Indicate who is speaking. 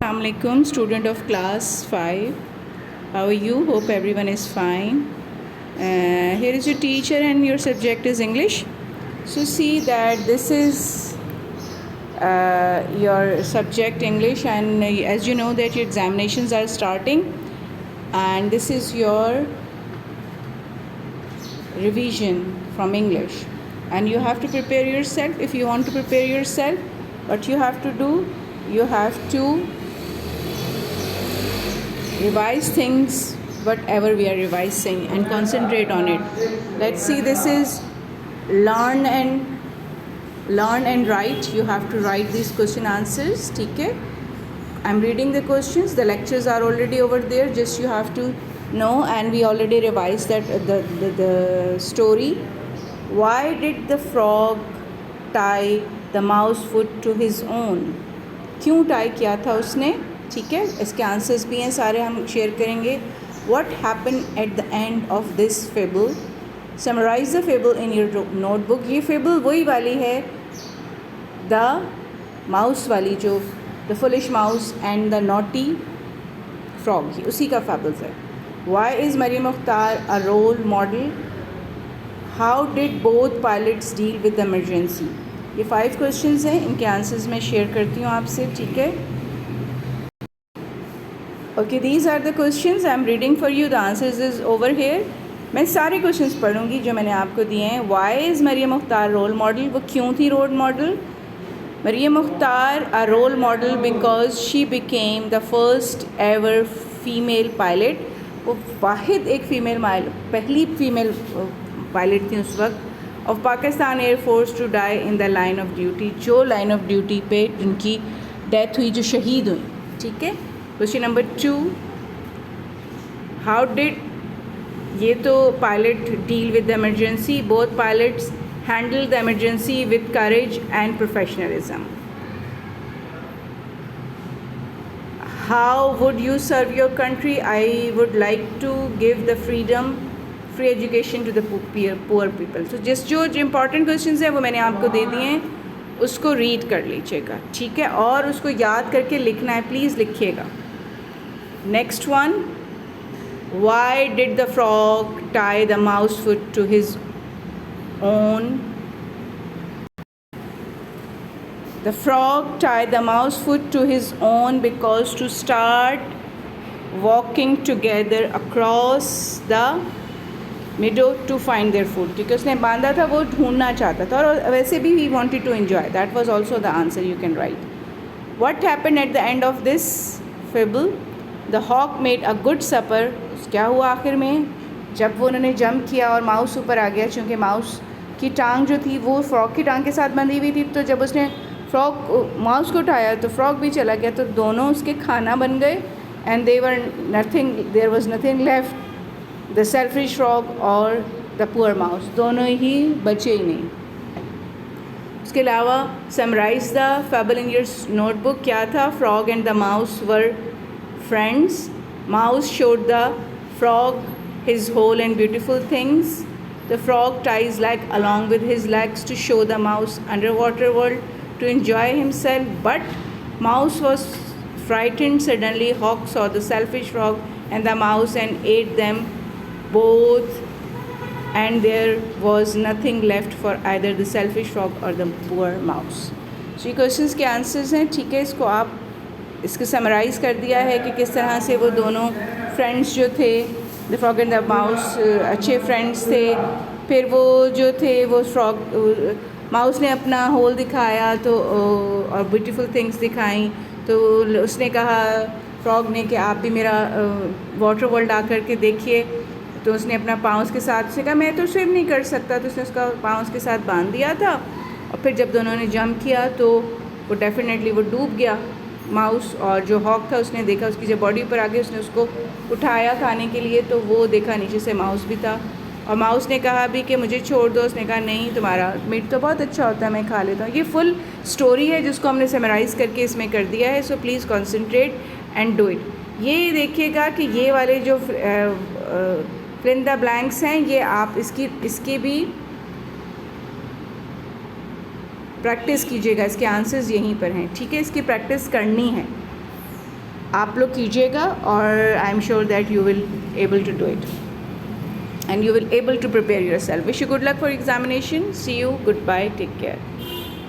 Speaker 1: Assalamualaikum, student of class 5. How are you? Hope everyone is fine. Here is your teacher and your subject is English. So see that this is your subject English, and as you know that your examinations are starting, and this is your revision from English, and you have to prepare yourself. If you want to prepare yourself, what you have to do, you have to revise things whatever we are revising and concentrate on it. Let's see, this is learn and write. You have to write these question answers. Okay, I'm reading the questions. The lectures are already over there, just you have to know, and we already revised that the story. Why did the frog tie the mouse foot to his own? क्यों tie किया था उसने? ठीक है, इसके answers भी हैं सारे, हम शेयर करेंगे. What happen at the end of this fable? Summarise the fable in your notebook. ये फेबल वही वाली है, द माउस वाली, जो the foolish mouse and the naughty frog, उसी का फेबल्स है. Why is Mariam Mukhtar a role model? How did both pilots deal with the emergency? ये 5 क्वेश्चंस हैं, इनके आंसर्स मैं शेयर करती हूँ आपसे. ठीक है, okay, these are the questions I am reading for you. The answers is over here. मैं सारे क्वेश्चंस पढ़ूंगी जो मैंने आपको दिए हैं. Why is Mariam Mukhtar role model? वो क्यों थी role model? Mariam Mukhtar a role model because she became the first ever female pilot. वो वाहिद एक फ़ीमेल पहली फ़ीमेल पायलट थी उस वक्त, of Pakistan air force to die in the line of duty, जो लाइन ऑफ ड्यूटी पे जिनकी डेथ हुई, जो शहीद हुई. ठीक है. क्वेश्चन नंबर 2, हाउ डिड, ये तो pilot deal with the emergency. Both pilots handle the emergency with courage and professionalism. How would you serve your country? I would like to give the free education to the poor people. तो जो important question हैं वो मैंने आपको दे दिए हैं, उसको read कर लीजिएगा. ठीक है, और उसको याद करके लिखना है, प्लीज़ लिखिएगा. Next one, why did the frog tie the mouse foot to his own? The frog tied the mouse foot to his own because to start walking together across the meadow to find their food. क्योंकि उसने बांधा था, वो ढूंढना चाहता था, और वैसे भी he wanted to enjoy. That was also the answer you can write. What happened at the end of this fable? The hawk made a good supper. क्या हुआ आखिर में? जब वो उन्होंने जंप किया और माउस ऊपर आ गया, चूँकि माउस की टांग जो थी वो फ्रॉग की टांग के साथ बंधी हुई थी, तो जब उसने माउस को उठाया तो फ्रॉग भी चला गया, तो दोनों उसके खाना बन गए. And there was nothing left, the selfish frog और द पुअर माउस, दोनों ही बचे ही नहीं. उसके अलावा summarise the fable in your notebook. क्या था? Frog and the mouse were friends. Mouse showed the frog his whole and beautiful things. The frog ties leg along with his legs to show the mouse underwater world to enjoy himself. But mouse was frightened. Suddenly hawk saw the selfish frog and the mouse and ate them both, and there was nothing left for either the selfish frog or the poor mouse. So ये questions के answers हैं. ठीक है, इसको आप इसको summarise कर दिया है कि किस तरह से वो दोनों फ्रेंड्स जो थे, the frog and the mouse, अच्छे फ्रेंड्स थे. फिर वो जो थे, वो माउस ने अपना होल दिखाया तो और ब्यूटीफुल थिंग्स दिखाई, तो उसने कहा फ्रॉग ने कि आप भी मेरा वाटर वर्ल्ड आकर के देखिए. तो उसने अपना पाँव उसके साथ, उसने कहा मैं तो स्विम नहीं कर सकता, तो उसने उसका पाँव उसके साथ बांध दिया था. और फिर जब दोनों ने जंप किया तो वो डेफिनेटली वो डूब गया माउस. और जो हॉक था उसने देखा, उसकी जब बॉडी पर आ गई, उसने उसको उठाया खाने के लिए, तो वो देखा नीचे से माउस भी था. और माउस ने कहा भी कि मुझे छोड़ दो. उसने कहा नहीं, तुम्हारा मीट तो बहुत अच्छा होता है, मैं खा लेता हूँ. ये फुल स्टोरी है जिसको हमने समराइज़ करके इसमें कर दिया है. So please concentrate and do it. ये देखिएगा कि ये वाले जो फिल इन द ब्लैंक्स हैं, ये आप इसकी भी प्रैक्टिस कीजिएगा. इसके आंसर्स यहीं पर हैं. ठीक है, इसकी प्रैक्टिस करनी है. आप लोग कीजिएगा और I am sure that you will able to do it and you will able to prepare yourself. Wish you good luck for examination. See you. Goodbye. Take care.